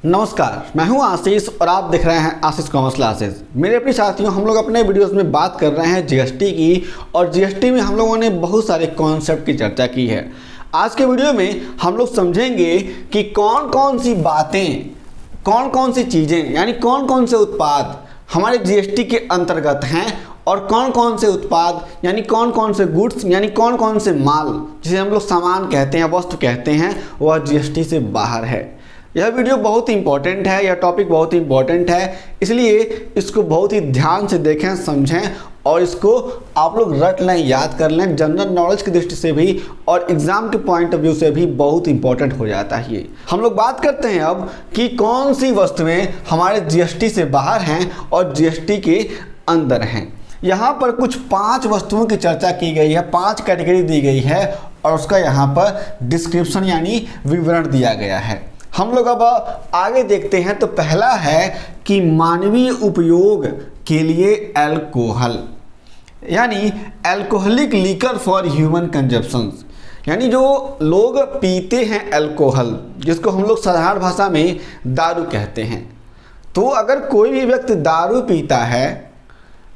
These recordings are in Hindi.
नमस्कार, मैं हूं आशीष और आप देख रहे हैं आशीष कॉमर्स क्लासेस। मेरे अपने साथियों, हम लोग अपने वीडियोस में बात कर रहे हैं जीएसटी की और जीएसटी में हम लोगों ने बहुत सारे कॉन्सेप्ट की चर्चा की है। आज के वीडियो में हम लोग समझेंगे कि कौन कौन सी बातें, कौन कौन सी चीज़ें यानी कौन कौन से उत्पाद हमारे जीएसटी के अंतर्गत हैं और कौन कौन से उत्पाद यानी कौन कौन से गुड्स यानी कौन कौन से माल जिसे हम लोग सामान कहते हैं, वस्तु कहते हैं, वह जीएसटी से बाहर है। यह वीडियो बहुत ही इंपॉर्टेंट है, यह टॉपिक बहुत ही इंपॉर्टेंट है, इसलिए इसको बहुत ही ध्यान से देखें, समझें और इसको आप लोग रट लें, याद कर लें। जनरल नॉलेज की दृष्टि से भी और एग्जाम के पॉइंट ऑफ व्यू से भी बहुत इंपॉर्टेंट हो जाता है ये। हम लोग बात करते हैं अब कि कौन सी वस्तुएं हमारे जीएसटी से बाहर हैं और जीएसटी के अंदर हैं। यहाँ पर कुछ 5 वस्तुओं की चर्चा की गई है, 5 कैटेगरी दी गई है और उसका यहाँ पर डिस्क्रिप्शन यानी विवरण दिया गया है। हम लोग अब आगे देखते हैं। तो पहला है कि मानवीय उपयोग के लिए अल्कोहल यानी alcoholic liquor for human consumption, यानी जो लोग पीते हैं अल्कोहल, जिसको हम लोग साधारण भाषा में दारू कहते हैं। तो अगर कोई भी व्यक्ति दारू पीता है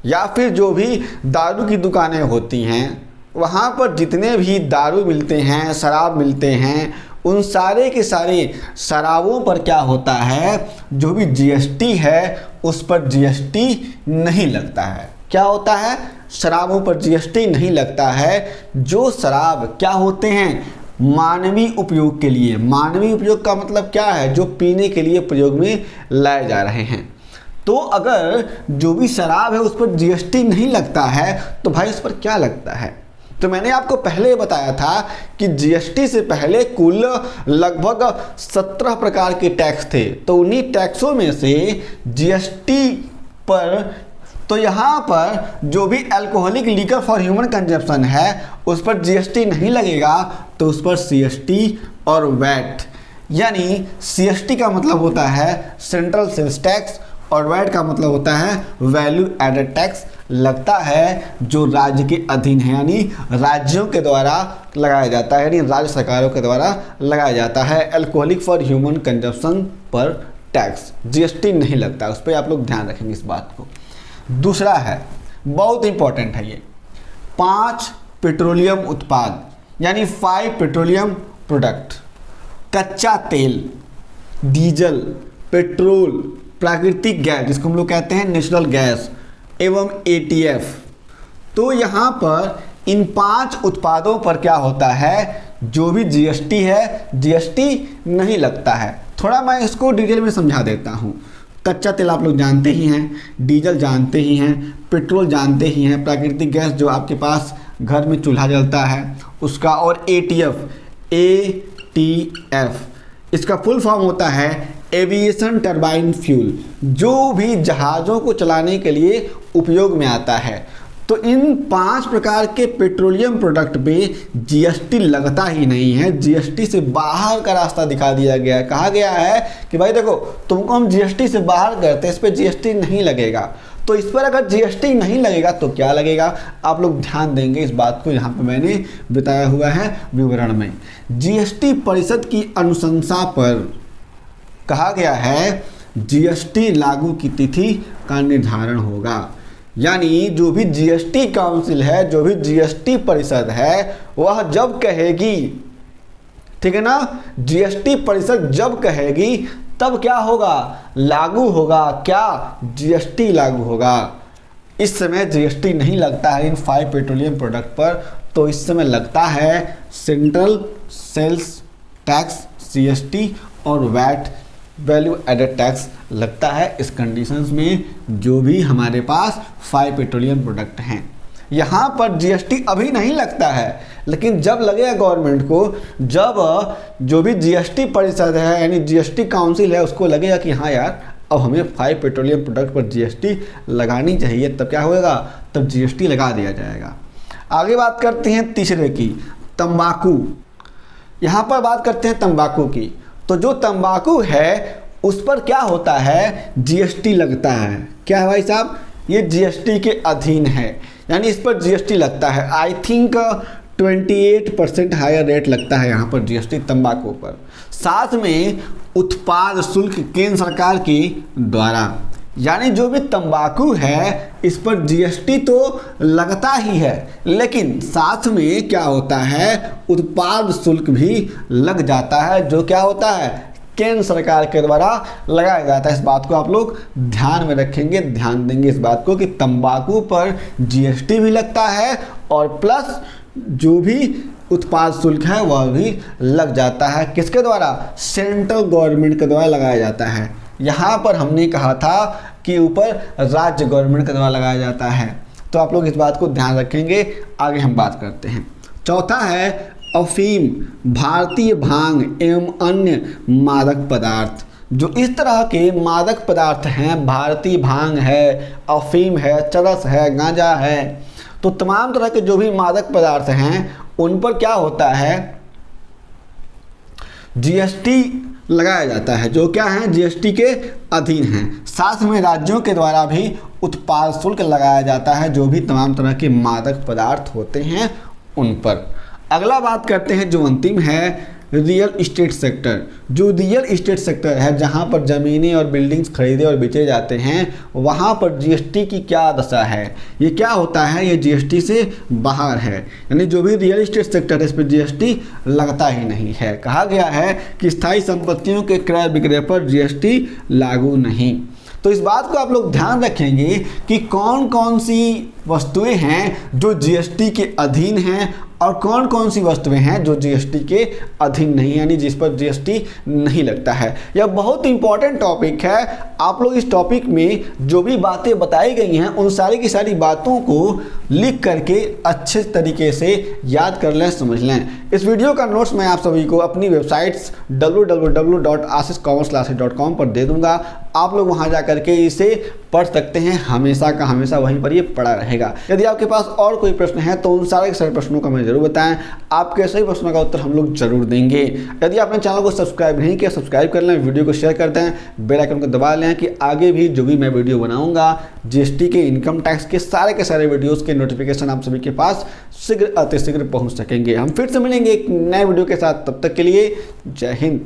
या फिर जो भी दारू की दुकानें होती हैं, वहाँ पर जितने भी दारू मिलते हैं, शराब मिलते हैं, उन सारे के सारे शराबों पर क्या होता है, जो भी जीएसटी है उस पर जीएसटी नहीं लगता है। क्या होता है? शराबों पर जीएसटी नहीं लगता है। जो शराब क्या होते हैं, मानवीय उपयोग के लिए। मानवीय उपयोग का मतलब क्या है? जो पीने के लिए प्रयोग में लाए जा रहे हैं। तो अगर जो भी शराब है उस पर जीएसटी नहीं लगता है तो भाई उस पर क्या लगता है? तो मैंने आपको पहले बताया था कि जीएसटी से पहले कुल लगभग 17 प्रकार के टैक्स थे। तो उन्हीं टैक्सों में से जीएसटी पर, तो यहाँ पर जो भी alcoholic liquor for human consumption है उस पर जीएसटी नहीं लगेगा, तो उस पर सीएसटी और वैट, यानी सीएसटी का मतलब होता है सेंट्रल सेल्स टैक्स और वैट का मतलब होता है वैल्यू एडेड टैक्स लगता है, जो राज्य के अधीन है, यानी राज्यों के द्वारा लगाया जाता है, यानी राज्य सरकारों के द्वारा लगाया जाता है। अल्कोहलिक फॉर ह्यूमन कंजप्शन पर टैक्स जीएसटी नहीं लगता, उस पर आप लोग ध्यान रखेंगे इस बात को। दूसरा है, बहुत इंपॉर्टेंट है ये, 5 पेट्रोलियम उत्पाद यानी 5 पेट्रोलियम प्रोडक्ट। कच्चा तेल, डीजल, पेट्रोल, प्राकृतिक गैस जिसको हम लोग कहते हैं नेचुरल गैस एवं एटीएफ। तो यहाँ पर इन 5 उत्पादों पर क्या होता है, जो भी जीएसटी है, जीएसटी नहीं लगता है। थोड़ा मैं इसको डिटेल में समझा देता हूँ। कच्चा तेल आप लोग जानते ही हैं, डीजल जानते ही हैं, पेट्रोल जानते ही हैं, प्राकृतिक गैस जो आपके पास घर में चूल्हा जलता है उसका, और एटीएफ, इसका फुल फॉर्म होता है एविएशन टरबाइन फ्यूल, जो भी जहाज़ों को चलाने के लिए उपयोग में आता है। तो इन 5 प्रकार के पेट्रोलियम प्रोडक्ट पे जीएसटी लगता ही नहीं है, जीएसटी से बाहर का रास्ता दिखा दिया गया है। कहा गया है कि भाई देखो, तुमको हम जीएसटी से बाहर करते हैं, इस पर जीएसटी नहीं लगेगा। तो इस पर अगर जीएसटी नहीं लगेगा तो क्या लगेगा, आप लोग ध्यान देंगे इस बात को, यहाँ पे मैंने बताया हुआ है विवरण में। जीएसटी परिषद की अनुशंसा पर कहा गया है जीएसटी लागू की तिथि का निर्धारण होगा, यानी जो भी जीएसटी काउंसिल है, जो भी जीएसटी परिषद है, वह जब कहेगी, ठीक है ना, जीएसटी परिषद जब कहेगी तब क्या होगा, लागू होगा। क्या? जीएसटी लागू होगा। इस समय जीएसटी नहीं लगता है इन 5 पेट्रोलियम प्रोडक्ट पर, तो इस समय लगता है सेंट्रल सेल्स टैक्स सीएसटी और वैट वैल्यू एडेड टैक्स लगता है इस कंडीशंस में जो भी हमारे पास 5 पेट्रोलियम प्रोडक्ट हैं। यहाँ पर जीएसटी अभी नहीं लगता है, लेकिन जब लगेगा गवर्नमेंट को, जब जो भी जीएसटी परिषद है यानी जीएसटी काउंसिल है उसको लगेगा कि हाँ यार अब हमें 5 पेट्रोलियम प्रोडक्ट पर जीएसटी लगानी चाहिए, तब क्या होगा, तब जीएसटी लगा दिया जाएगा। आगे बात करते हैं तीसरे की, तंबाकू। यहाँ पर बात करते हैं तंबाकू की। तो जो तंबाकू है उस पर क्या होता है, जीएसटी लगता है। क्या है भाई साहब, ये जीएसटी के अधीन है, यानी इस पर जीएसटी लगता है। आई थिंक 28% हायर रेट लगता है यहाँ पर जीएसटी तंबाकू पर। साथ में उत्पाद शुल्क केंद्र सरकार के द्वारा, यानी जो भी तंबाकू है इस पर जीएसटी तो लगता ही है, लेकिन साथ में क्या होता है, उत्पाद शुल्क भी लग जाता है, जो क्या होता है, केंद्र सरकार के द्वारा लगाया जाता है। इस बात को आप लोग ध्यान में रखेंगे, ध्यान देंगे इस बात को कि तंबाकू पर जीएसटी भी लगता है और प्लस जो भी उत्पाद शुल्क है वह भी लग जाता है। किसके द्वारा, सेंट्रल गवर्नमेंट के द्वारा लगाया जाता है। यहाँ पर हमने कहा था कि ऊपर राज्य गवर्नमेंट के द्वारा लगाया जाता है, तो आप लोग इस बात को ध्यान रखेंगे। आगे हम बात करते हैं। चौथा है अफीम, भारतीय भांग एवं अन्य मादक पदार्थ। जो इस तरह के मादक पदार्थ हैं, भारतीय भांग है, अफीम है, चरस है, गांजा है, तो तमाम तरह के जो भी मादक पदार्थ हैं उन पर क्या होता है, जीएसटी लगाया जाता है, जो क्या है, जीएसटी के अधीन हैं। साथ में राज्यों के द्वारा भी उत्पाद शुल्क लगाया जाता है, जो भी तमाम तरह के मादक पदार्थ होते हैं उन पर। अगला बात करते हैं जो अंतिम है, रियल इस्टेट सेक्टर। जो रियल इस्टेट सेक्टर है, जहां पर ज़मीनें और बिल्डिंग्स खरीदे और बेचे जाते हैं, वहां पर जीएसटी की क्या दशा है, ये क्या होता है, ये जीएसटी से बाहर है। यानी जो भी रियल इस्टेट सेक्टर है इस पर जीएसटी लगता ही नहीं है। कहा गया है कि स्थायी संपत्तियों के क्रय विक्रय पर जीएसटी लागू नहीं। तो इस बात को आप लोग ध्यान रखेंगे कि कौन कौन सी वस्तुएं हैं जो जीएसटी के अधीन हैं और कौन कौन सी वस्तुएं हैं जो जीएसटी के अधीन नहीं, यानी जिस पर जीएसटी नहीं लगता है। यह बहुत इंपॉर्टेंट टॉपिक है। आप लोग इस टॉपिक में जो भी बातें बताई गई हैं उन सारी की सारी बातों को लिख करके अच्छे तरीके से याद कर लें, समझ लें। इस वीडियो का नोट्स मैं आप सभी को अपनी वेबसाइट्स www.asiscommerceclasses.com पर दे दूंगा। आप लोग वहां जा करके इसे पढ़ सकते हैं, हमेशा का हमेशा वहीं पर ये पड़ा रहेगा। यदि आपके पास और कोई प्रश्न है तो उन सारे के सारे प्रश्नों का मैं जरूर बताएं, आपके सही प्रश्नों का उत्तर हम लोग जरूर देंगे। यदि आपने चैनल को सब्सक्राइब नहीं किया, सब्सक्राइब कर लें, वीडियो को शेयर कर दें, बेल आइकन को दबा लें कि आगे भी जो भी मैं वीडियो बनाऊंगा जीएसटी के, इनकम टैक्स के सारे वीडियोस के नोटिफिकेशन आप सभी के पास शीघ्र अतिशीघ्र पहुंच सकेंगे। हम फिर से मिलेंगे एक नए वीडियो के साथ, तब तक के लिए जय हिंद।